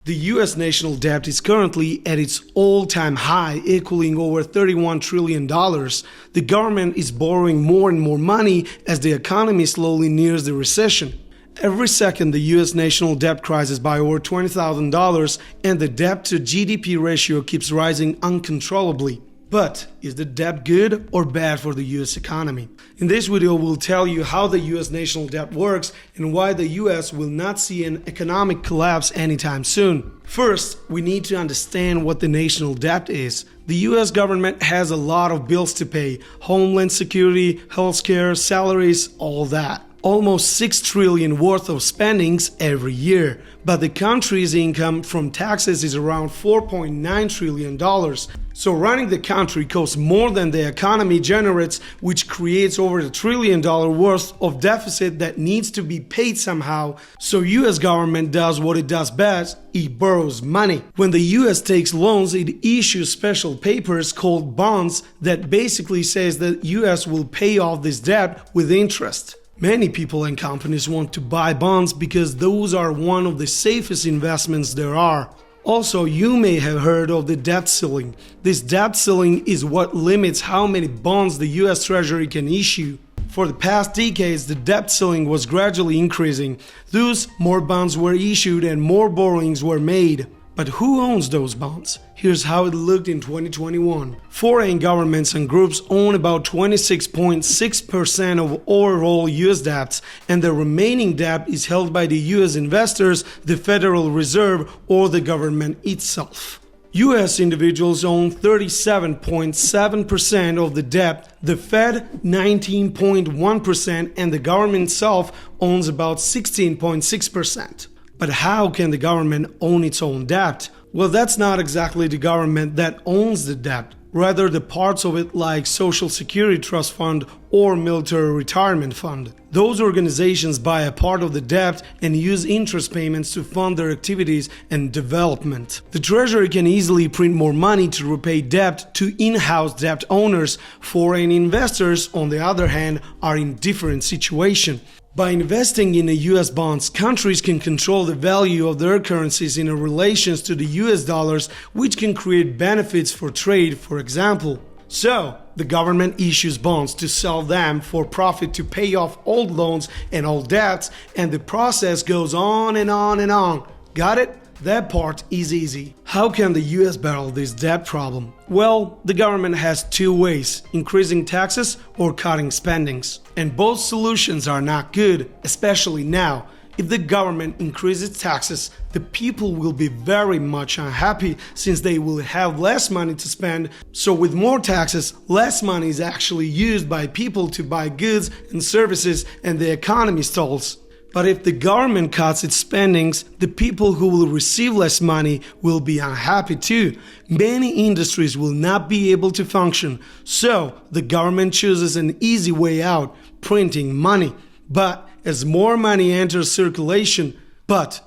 The US national debt is currently at its all-time high, equaling over $31 trillion. The government is borrowing more and more money as the economy slowly nears the recession. Every second, the US national debt rises by over $20,000, and the debt to GDP ratio keeps rising uncontrollably. But is the debt good or bad for the US economy? In this video, we'll tell you how the US national debt works and why the US will not see an economic collapse anytime soon. First, we need to understand what the national debt is. The US government has a lot of bills to pay: homeland security, healthcare, salaries, all that. Almost $6 trillion worth of spendings every year. But the country's income from taxes is around $4.9 trillion. So running the country costs more than the economy generates, which creates over $1 trillion worth of deficit that needs to be paid somehow. So US government does what it does best: it borrows money. When the US takes loans, it issues special papers called bonds that basically says that US will pay off this debt with interest. Many people and companies want to buy bonds because those are one of the safest investments there are. Also, you may have heard of the debt ceiling. This debt ceiling is what limits how many bonds the US Treasury can issue. For the past decades, the debt ceiling was gradually increasing. Thus, more bonds were issued and more borrowings were made. But who owns those bonds? Here's how it looked in 2021. Foreign governments and groups own about 26.6% of overall US debts, and the remaining debt is held by the US investors, the Federal Reserve, or the government itself. US individuals own 37.7% of the debt, the Fed 19.1%, and the government itself owns about 16.6%. But how can the government own its own debt? Well, that's not exactly the government that owns the debt. Rather, the parts of it like Social Security Trust Fund or Military Retirement Fund. Those organizations buy a part of the debt and use interest payments to fund their activities and development. The Treasury can easily print more money to repay debt to in-house debt owners. Foreign investors, on the other hand, are in different situation. By investing in US bonds, countries can control the value of their currencies in relation to the US dollars, which can create benefits for trade, for example. So, the government issues bonds to sell them for profit to pay off old loans and old debts, and the process goes on and on and on. Got it? That part is easy. How can the US battle this debt problem? Well, the government has two ways: increasing taxes or cutting spendings. And both solutions are not good, especially now. If the government increases taxes, the people will be very much unhappy since they will have less money to spend. So with more taxes, less money is actually used by people to buy goods and services, and the economy stalls. But if the government cuts its spendings, the people who will receive less money will be unhappy too. Many industries will not be able to function. So the government chooses an easy way out: printing money. But as more money enters circulation, the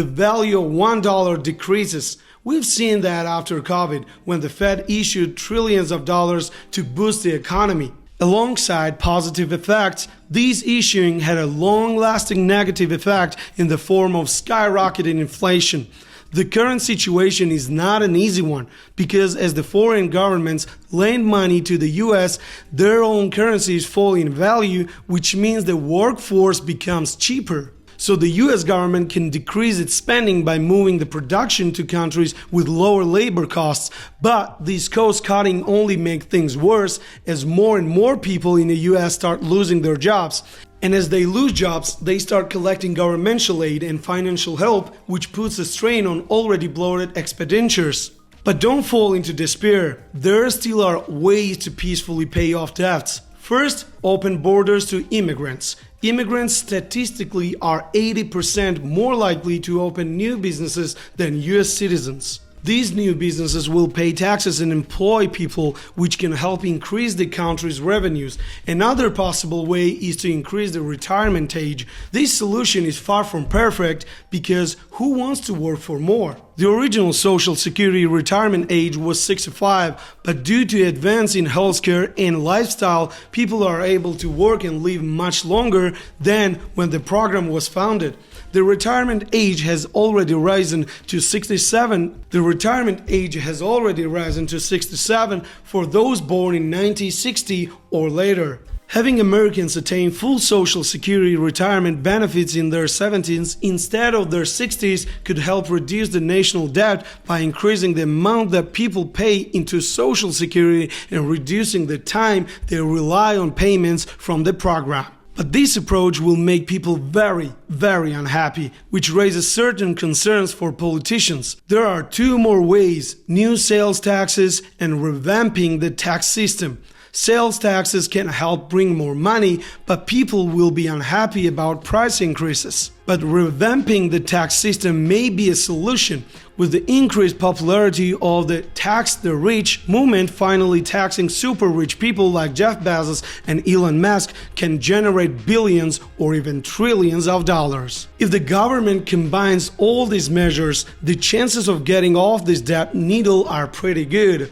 value of $1 decreases. We've seen that after COVID, when the Fed issued trillions of dollars to boost the economy. Alongside positive effects, these issuing had a long-lasting negative effect in the form of skyrocketing inflation. The current situation is not an easy one because as the foreign governments lend money to the US, their own currencies fall in value, which means the workforce becomes cheaper. So the US government can decrease its spending by moving the production to countries with lower labor costs. But these cost cutting only make things worse as more and more people in the US start losing their jobs. And as they lose jobs, they start collecting governmental aid and financial help, which puts a strain on already bloated expenditures. But don't fall into despair. There still are ways to peacefully pay off debts. First, open borders to immigrants. Immigrants statistically are 80% more likely to open new businesses than US citizens. These new businesses will pay taxes and employ people, which can help increase the country's revenues. Another possible way is to increase the retirement age. This solution is far from perfect because who wants to work for more? The original Social Security retirement age was 65, but due to advance in healthcare and lifestyle, people are able to work and live much longer than when the program was founded. The retirement age has already risen to 67. The retirement age has already risen to 67 for those born in 1960 or later. Having Americans attain full Social Security retirement benefits in their 70s instead of their 60s could help reduce the national debt by increasing the amount that people pay into Social Security and reducing the time they rely on payments from the program. But this approach will make people very, very unhappy, which raises certain concerns for politicians. There are two more ways: new sales taxes and revamping the tax system. Sales taxes can help bring more money, but people will be unhappy about price increases. But revamping the tax system may be a solution. With the increased popularity of the tax the rich movement, finally taxing super rich people like Jeff Bezos and Elon Musk can generate billions or even trillions of dollars. If the government combines all these measures, the chances of getting off this debt needle are pretty good.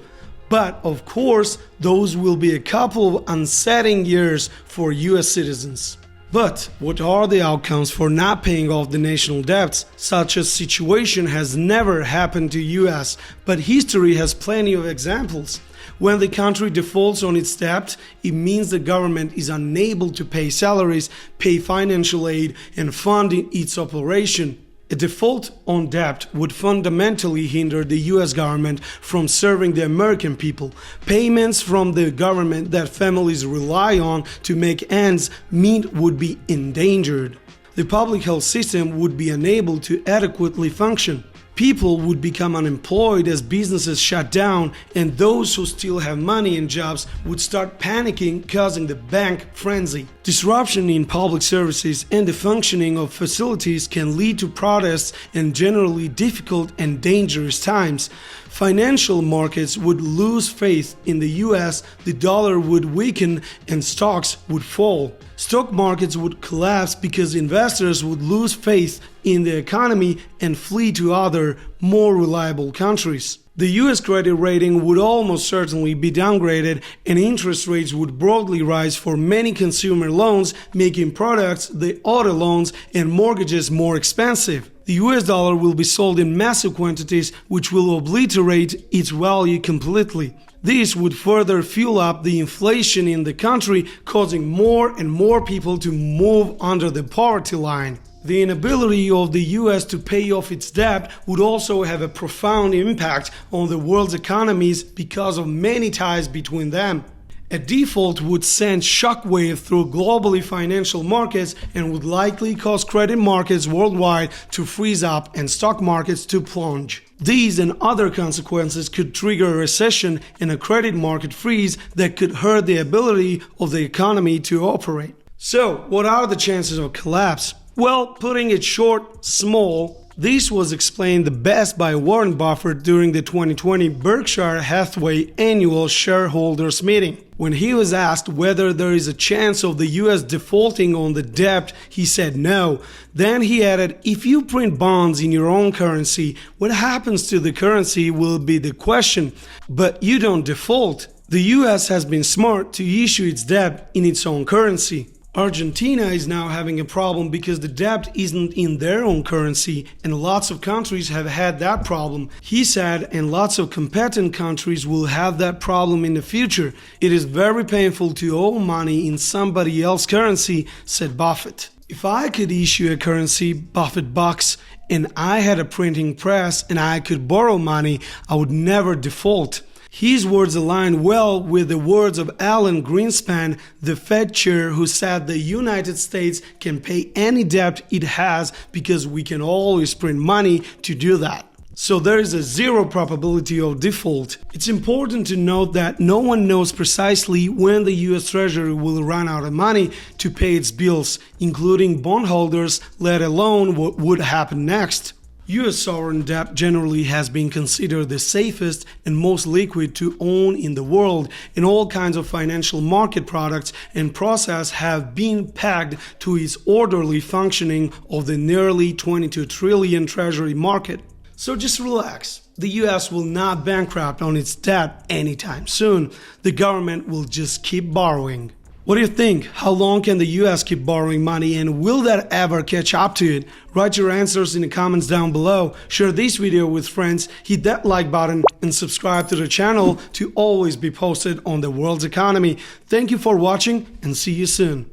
But of course, those will be a couple of unsettling years for US citizens. But what are the outcomes for not paying off the national debts? Such a situation has never happened to US, but history has plenty of examples. When the country defaults on its debt, it means the government is unable to pay salaries, pay financial aid, and fund its operation. A default on debt would fundamentally hinder the US government from serving the American people. Payments from the government that families rely on to make ends meet would be endangered. The public health system would be unable to adequately function. People would become unemployed as businesses shut down, and those who still have money and jobs would start panicking, causing the bank frenzy. Disruption in public services and the functioning of facilities can lead to protests and generally difficult and dangerous times. Financial markets would lose faith in the US, the dollar would weaken, and stocks would fall. Stock markets would collapse because investors would lose faith in the economy and flee to other, more reliable countries. The US credit rating would almost certainly be downgraded, and interest rates would broadly rise for many consumer loans, making products, the auto loans, and mortgages more expensive. The US dollar will be sold in massive quantities, which will obliterate its value completely. This would further fuel up the inflation in the country, causing more and more people to move under the poverty line. The inability of the US to pay off its debt would also have a profound impact on the world's economies because of many ties between them. A default would send shockwave through globally financial markets and would likely cause credit markets worldwide to freeze up and stock markets to plunge. These and other consequences could trigger a recession and a credit market freeze that could hurt the ability of the economy to operate. So, what are the chances of collapse? Well, putting it short, small. This was explained the best by Warren Buffett during the 2020 Berkshire Hathaway annual shareholders meeting. When he was asked whether there is a chance of the US defaulting on the debt, he said no. Then he added, if you print bonds in your own currency, what happens to the currency will be the question, but you don't default. The US has been smart to issue its debt in its own currency. Argentina is now having a problem because the debt isn't in their own currency, and lots of countries have had that problem. He said, and lots of competent countries will have that problem in the future. It is very painful to owe money in somebody else's currency, said Buffett. If I could issue a currency, Buffett bucks, and I had a printing press and I could borrow money, I would never default. His words align well with the words of Alan Greenspan, the Fed chair, who said the United States can pay any debt it has because we can always print money to do that. So there is a zero probability of default. It's important to note that no one knows precisely when the US Treasury will run out of money to pay its bills, including bondholders, let alone what would happen next. US sovereign debt generally has been considered the safest and most liquid to own in the world, and all kinds of financial market products and process have been pegged to its orderly functioning of the nearly 22 trillion treasury market. So just relax. The US will not bankrupt on its debt anytime soon. The government will just keep borrowing. What do you think? How long can the US keep borrowing money, and will that ever catch up to it? Write your answers in the comments down below. Share this video with friends, hit that like button, and subscribe to the channel to always be posted on the world's economy. Thank you for watching, and see you soon.